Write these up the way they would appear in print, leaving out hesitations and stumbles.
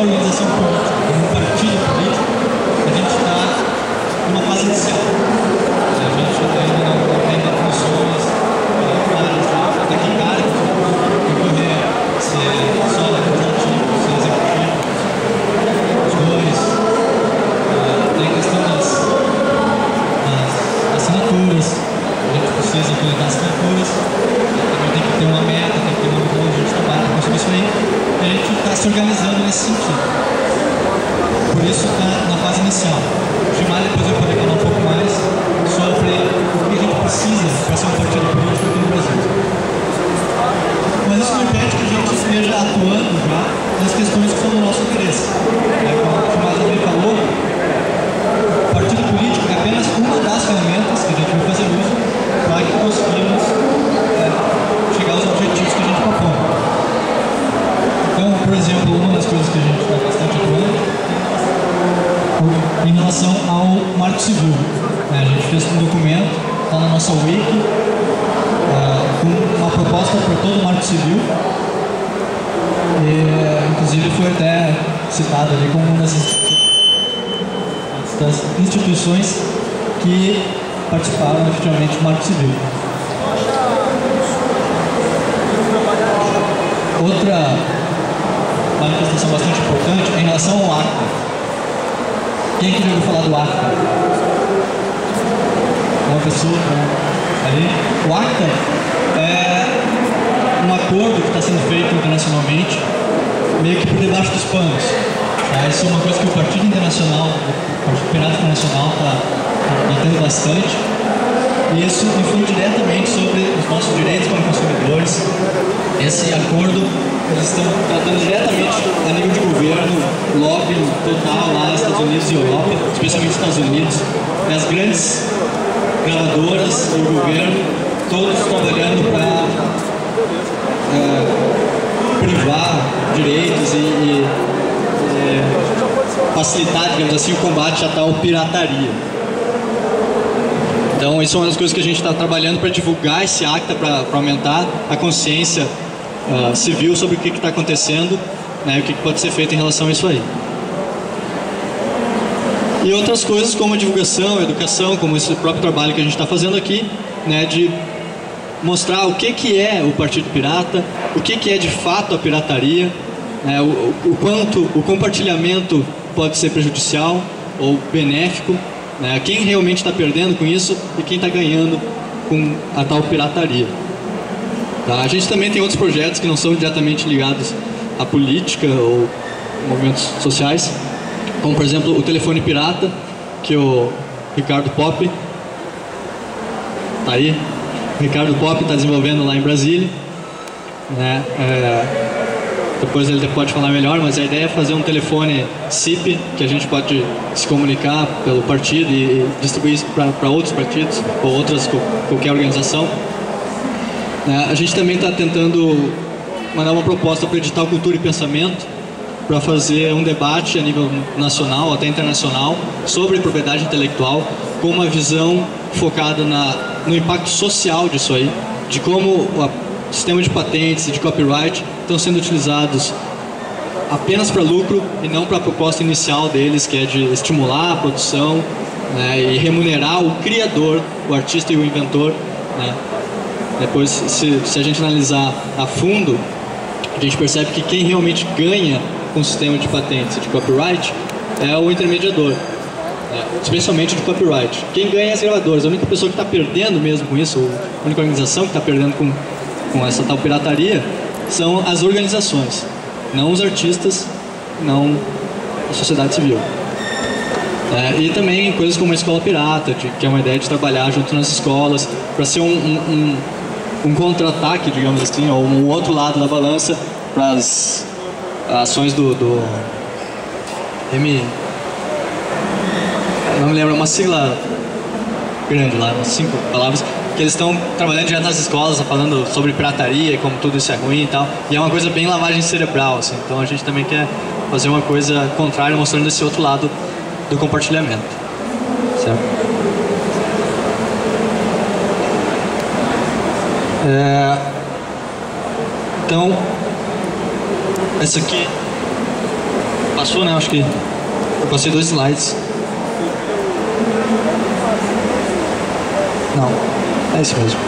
uma organização política, como um partido político, a gente está numa fase inicial. A gente ainda não tem definições claras até que cargos concorrer, se só legislativo, se executivo, os dois. Tem a questão das assinaturas, a gente precisa coletar assinaturas, também tem que ter uma meta, tem que ter uma visão, a gente trabalha para conseguir isso aí, e a gente está se organizando nesse sentido. Por isso está na fase inicial. O Gilmar depois vai poder falar um pouco mais sobre o que a gente precisa para ser um partido político aqui no Brasil. Mas isso não impede que a gente esteja atuando já nas questões que são do nosso interesse. Como o Gilmar também falou, o partido político é apenas uma das ferramentas que a gente vai fazer uso para que conseguimos chegar aos objetivos que a gente propõe. Então, por exemplo, uma das coisas que a gente está bastante atuando em relação ao Marco Civil. A gente fez um documento, está na nossa wiki, com uma proposta para todo o Marco Civil. E, inclusive, foi até citado ali como uma das instituições que participaram efetivamente do Marco Civil. Outra manifestação bastante importante é em relação ao ACTA. Quem que já ouviu falar do ACTA? Uma pessoa ali. O ACTA é um acordo que está sendo feito internacionalmente, meio que por debaixo dos panos. Isso é uma coisa que o Partido Internacional, o Partido Pirata Internacional está batendo bastante. E isso influi diretamente sobre os nossos direitos como consumidores. Esse acordo, eles estão tratando diretamente a nível de governo, lobby total lá nos Estados Unidos e Europa, especialmente nos Estados Unidos. As grandes gravadoras e o governo, todos trabalhando para privar direitos e facilitar, digamos assim, o combate à tal pirataria. Então, isso é uma das coisas que a gente está trabalhando para divulgar esse ACTA, para aumentar a consciência civil sobre o que está acontecendo, né, e o que pode ser feito em relação a isso aí. E outras coisas como a divulgação, a educação, como esse próprio trabalho que a gente está fazendo aqui, né, de mostrar o que é o Partido Pirata, o que é de fato a pirataria, né, o quanto o compartilhamento pode ser prejudicial ou benéfico, né, quem realmente está perdendo com isso e quem está ganhando com a tal pirataria. Tá? A gente também tem outros projetos que não são diretamente ligados à política ou movimentos sociais, como por exemplo o telefone pirata, que o Ricardo Pop tá aí. O Ricardo Pop está desenvolvendo lá em Brasília, né? Depois ele pode falar melhor, mas a ideia é fazer um telefone SIP que a gente pode se comunicar pelo partido e distribuir isso para outros partidos ou qualquer organização. A gente também está tentando mandar uma proposta para o edital Cultura e Pensamento para fazer um debate a nível nacional, até internacional, sobre propriedade intelectual, com uma visão focada no impacto social disso aí, de como o sistema de patentes e de copyright estão sendo utilizados apenas para lucro e não para a proposta inicial deles, que é de estimular a produção, né, e remunerar o criador, o artista e o inventor, né. Depois, se a gente analisar a fundo, a gente percebe que quem realmente ganha com o sistema de patentes e de copyright é o intermediador, especialmente de copyright. Quem ganha é as gravadoras. A única pessoa que está perdendo mesmo com isso, a única organização que está perdendo com essa tal pirataria, são as organizações, não os artistas, não a sociedade civil. E também coisas como a escola pirata, que é uma ideia de trabalhar junto nas escolas, para ser um contra-ataque, digamos assim, ou um outro lado da balança para as ações do não me lembro, uma sigla grande lá, umas 5 palavras, que eles estão trabalhando direto nas escolas, falando sobre pirataria e como tudo isso é ruim e tal, e é uma coisa bem lavagem cerebral, assim. Então a gente também quer fazer uma coisa contrária, mostrando esse outro lado do compartilhamento, certo? Então, essa aqui, passou, né? Acho que eu passei 2 slides. Não, é isso mesmo.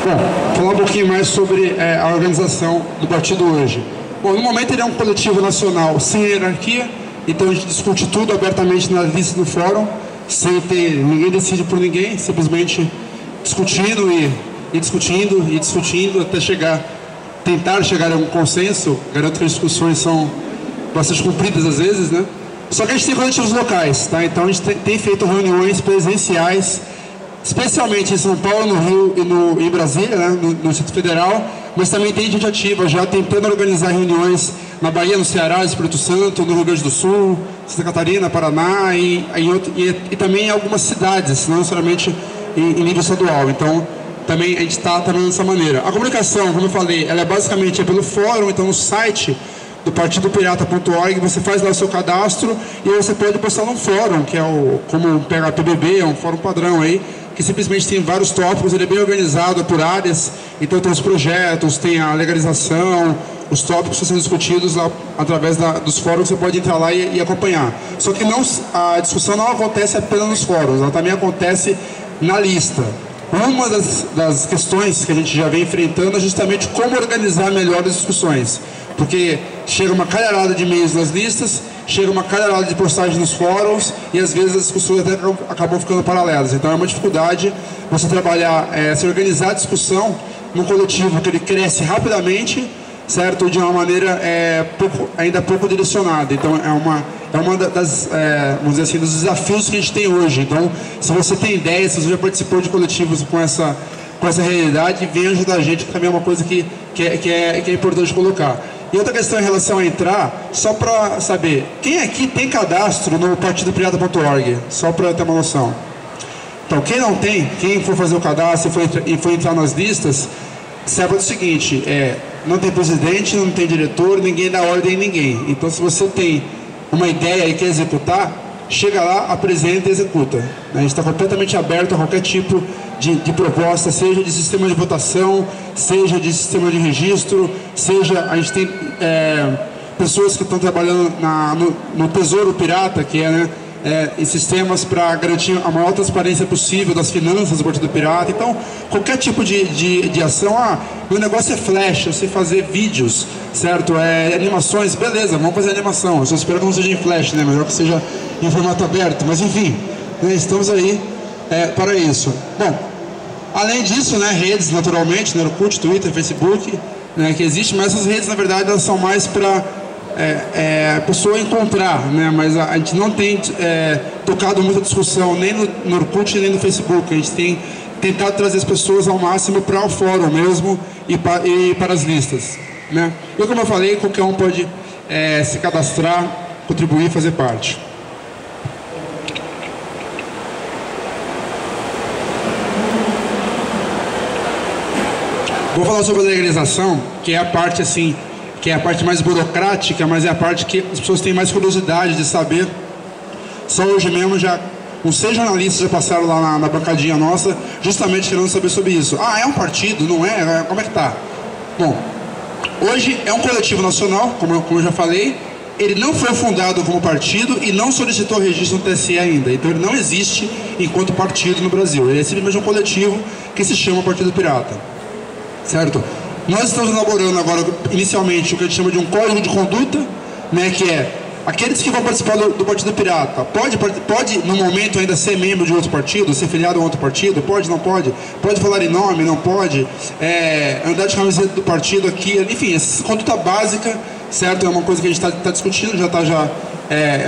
Bom, falar um pouquinho mais sobre a organização do partido hoje. Bom, no momento ele é um coletivo nacional sem hierarquia, então a gente discute tudo abertamente na lista do fórum, sem ter ninguém decide por ninguém, simplesmente discutindo e discutindo até tentar chegar a um consenso. Garanto que as discussões são bastante compridas às vezes, né? Só que a gente tem coletivos locais, tá? Então a gente tem feito reuniões presenciais, especialmente em São Paulo, no Rio e em Brasília, né? no Distrito Federal, mas também tem gente ativa já tentando organizar reuniões na Bahia, no Ceará, no Espírito Santo, no Rio Grande do Sul, Santa Catarina, Paraná e também em algumas cidades, não necessariamente em nível estadual. Então também a gente está trabalhando dessa maneira. A comunicação, como eu falei, ela é basicamente pelo fórum, então no site do partidopirata.org, você faz lá o seu cadastro e aí você pode postar num fórum, que é como pega a PBB, é um fórum padrão aí, que simplesmente tem vários tópicos, ele é bem organizado, é por áreas, então tem os projetos, tem a legalização, os tópicos que são discutidos lá através dos fóruns, você pode entrar lá e acompanhar. Só que a discussão não acontece apenas nos fóruns, ela também acontece na lista. Uma das questões que a gente já vem enfrentando é justamente como organizar melhor as discussões, porque chega uma calharada de e-mails nas listas, chega uma calharada de postagens nos fóruns e às vezes as discussões até acabam ficando paralelas. Então é uma dificuldade você trabalhar, se organizar a discussão num coletivo que ele cresce rapidamente, certo? De uma maneira ainda pouco direcionada. Então é uma das, vamos dizer assim, dos desafios que a gente tem hoje. Então, se você tem ideia, se você já participou de coletivos com essa realidade, vem ajudar a gente, que também é uma coisa que é importante colocar. E outra questão em relação a entrar, só para saber, quem aqui tem cadastro no partidopirata.org? Só para ter uma noção. Então, quem não tem, quem for fazer o cadastro e for entrar nas listas, saiba do seguinte, não tem presidente, não tem diretor, ninguém dá ordem em ninguém. Então, se você tem uma ideia e quer executar, chega lá, apresenta e executa. A gente está completamente aberto a qualquer tipo de proposta, seja de sistema de votação, seja de sistema de registro, seja, a gente tem pessoas que estão trabalhando no Tesouro Pirata, que em sistemas para garantir a maior transparência possível das finanças do Partido Pirata. Então, qualquer tipo de ação, meu negócio é flash, eu sei fazer vídeos, certo? Animações, beleza, vamos fazer animação. Eu só espero que não seja em flash, né? Melhor que seja em formato aberto, mas enfim, né? Estamos aí para isso. Bom, além disso, né, redes naturalmente, né, Orkut, Twitter, Facebook, né, que existe, mas essas redes na verdade elas são mais para a pessoa encontrar, né? Mas a gente não tem tocado muita discussão nem no Orkut nem no Facebook. A gente tem tentado trazer as pessoas ao máximo para o fórum mesmo e para as listas, né? E como eu falei, qualquer um pode se cadastrar, contribuir, fazer parte. Vou falar sobre a legalização, que é a parte assim, que é a parte mais burocrática, mas é a parte que as pessoas têm mais curiosidade de saber. Só hoje mesmo uns 6 jornalistas já passaram lá na bancadinha nossa, justamente querendo saber sobre isso. É um partido, não é? Como é que tá? Bom, hoje é um coletivo nacional, como eu já falei. Ele não foi fundado como partido e não solicitou registro no TSE ainda. Então ele não existe enquanto partido no Brasil. Ele é simplesmente um coletivo que se chama Partido Pirata, certo? Nós estamos elaborando agora, inicialmente, o que a gente chama de um código de conduta, né, que é aqueles que vão participar do Partido Pirata, pode no momento ainda ser membro de outro partido, ser filiado a outro partido, pode, não pode, pode falar em nome, não pode, andar de camiseta do partido aqui, enfim, essa conduta básica, certo? É uma coisa que a gente está discutindo, já está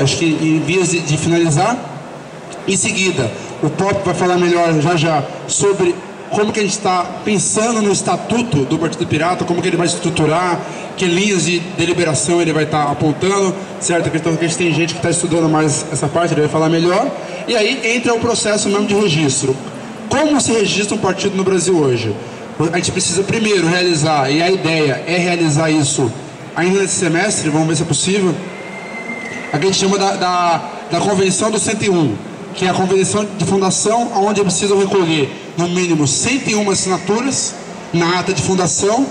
acho que em vias de finalizar. Em seguida, o Pop vai falar melhor já sobre como que a gente está pensando no estatuto do Partido Pirata, como que ele vai estruturar, que linhas de deliberação ele vai estar apontando, certo? Então a gente tem gente que está estudando mais essa parte, ele vai falar melhor. E aí entra o processo mesmo de registro. Como se registra um partido no Brasil hoje? A gente precisa primeiro realizar, e a ideia é realizar isso ainda nesse semestre, vamos ver se é possível, a que a gente chama da Convenção do 101, que é a convenção de fundação, onde precisam recolher no mínimo 101 assinaturas na ata de fundação,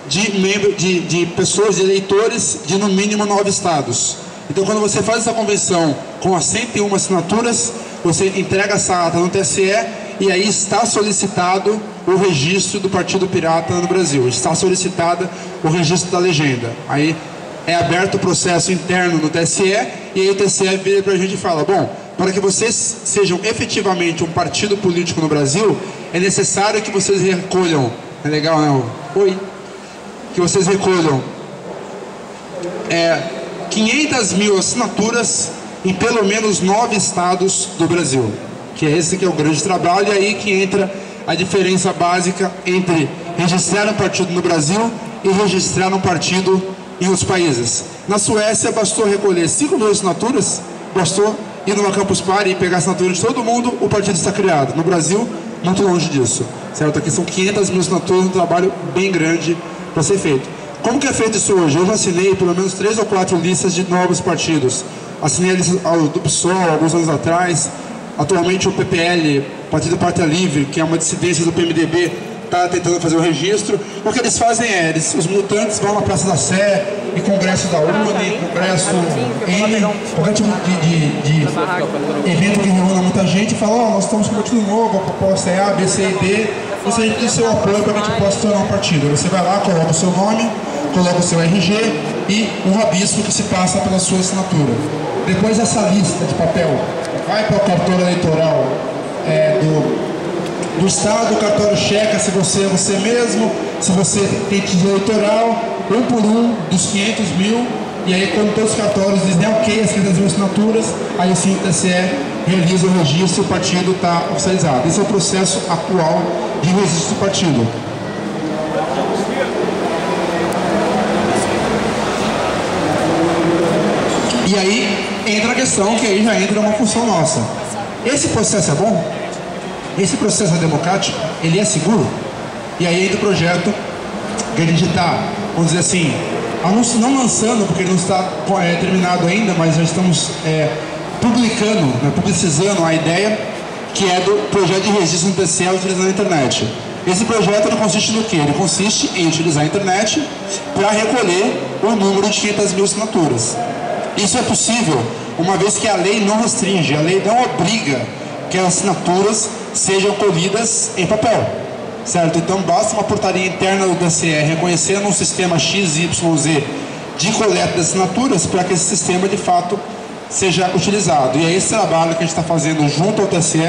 de pessoas, de eleitores de no mínimo 9 estados. Então, quando você faz essa convenção com as 101 assinaturas, você entrega essa ata no TSE e aí está solicitado o registro do Partido Pirata no Brasil. Está solicitado o registro da legenda. Aí é aberto o processo interno no TSE e aí o TSE vira para a gente e fala: bom, para que vocês sejam efetivamente um partido político no Brasil, é necessário que vocês recolham... É legal, né? Oi. Que vocês recolham 500 mil assinaturas em pelo menos 9 estados do Brasil. Que é esse que é o grande trabalho, e aí que entra a diferença básica entre registrar um partido no Brasil e registrar um partido em outros países. Na Suécia bastou recolher 5 mil assinaturas, bastou ir numa Campus Party e pegar a assinatura de todo mundo, o partido está criado. No Brasil, muito longe disso, certo? Aqui são 500 mil assinaturas, um trabalho bem grande para ser feito. Como que é feito isso hoje? Eu já assinei pelo menos 3 ou 4 listas de novos partidos. Assinei a lista do PSOL alguns anos atrás. Atualmente o PPL, Partido Pátria Livre, que é uma dissidência do PMDB, está tentando fazer o registro. O que eles fazem é, os militantes vão na Praça da Sé, em congresso da UNE, congresso N, qualquer tipo de evento que reúna muita gente, e falam: nós estamos com um partido novo, a proposta é A, B, C e D, você tem seu apoio para que a gente possa tornar um partido. Você vai lá, coloca o seu nome, coloca o seu RG e um rabisco que se passa pela sua assinatura. Depois essa lista de papel vai para o cartório eleitoral do Estado, o cartório checa se você é você mesmo, se você tem título eleitoral, um por um dos 500 mil, e aí quando todos os cartórios dizem ok, as 500 mil assinaturas, aí sim o TSE realiza o registro e o partido está oficializado. Esse é o processo atual de registro do partido. E aí entra a questão, que aí já entra uma função nossa. Esse processo é bom? Esse processo é democrático? Ele é seguro? E aí entra o projeto que a gente está, vamos dizer assim, não lançando, porque ele não está terminado ainda, mas já estamos publicando, publicizando a ideia, que é do projeto de registro no TSE utilizando a internet. Esse projeto não consiste no quê? Ele consiste em utilizar a internet para recolher o número de 500 mil assinaturas. Isso é possível, uma vez que a lei não restringe, a lei não obriga que as assinaturas sejam colhidas em papel, certo? Então basta uma portaria interna do TSE reconhecendo um sistema XYZ de coleta de assinaturas para que esse sistema de fato seja utilizado. E é esse trabalho que a gente está fazendo junto ao TSE,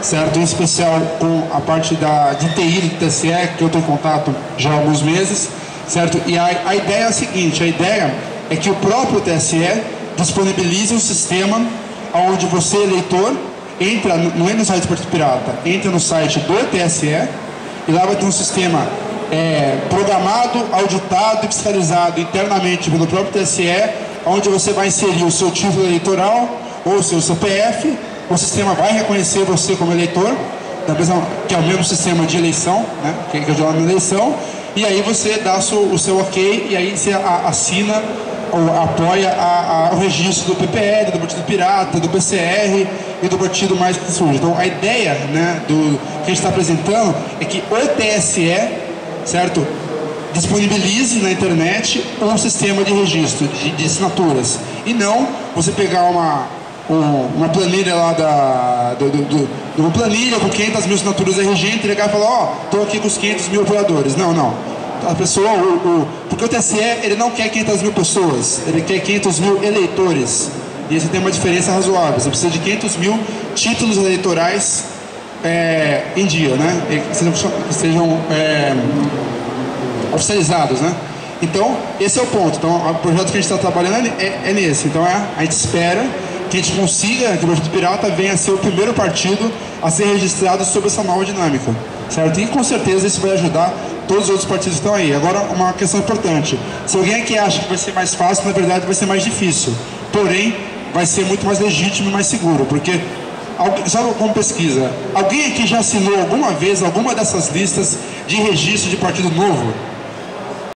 certo? Em especial com a parte de TI do TSE, que eu estou em contato já há alguns meses, certo? E a ideia é a seguinte: a ideia é que o próprio TSE disponibilize um sistema onde você, eleitor, entra, não é no site do Partido Pirata, entra no site do TSE e lá vai ter um sistema programado, auditado e fiscalizado internamente pelo próprio TSE, onde você vai inserir o seu título eleitoral ou o seu CPF, o sistema vai reconhecer você como eleitor, que é o mesmo sistema de eleição, né, que é de eleição, e aí você dá o seu ok e aí você assina ou apoia o registro do PPL, do Partido Pirata, do PCR e do partido mais que surge. Então a ideia, né, que a gente está apresentando é que o TSE, certo, disponibilize na internet um sistema de registro de assinaturas, e não você pegar uma planilha lá uma planilha com 500 mil assinaturas RG, entregar e falar: estou aqui com os 500 mil apoiadores. Não. A pessoa, porque o TSE, ele não quer 500 mil pessoas, ele quer 500 mil eleitores. E isso tem uma diferença razoável. Você precisa de 500 mil títulos eleitorais em dia, né? Que sejam oficializados, né? Então, esse é o ponto. Então, o projeto que a gente está trabalhando é nesse. Então, a gente espera que a gente consiga que o Partido Pirata venha a ser o primeiro partido a ser registrado sob essa nova dinâmica, certo? E com certeza isso vai ajudar todos os outros partidos que estão aí. Agora, uma questão importante: se alguém aqui acha que vai ser mais fácil, na verdade vai ser mais difícil, porém vai ser muito mais legítimo e mais seguro, porque, sabe como pesquisa, alguém aqui já assinou alguma vez alguma dessas listas de registro de partido novo?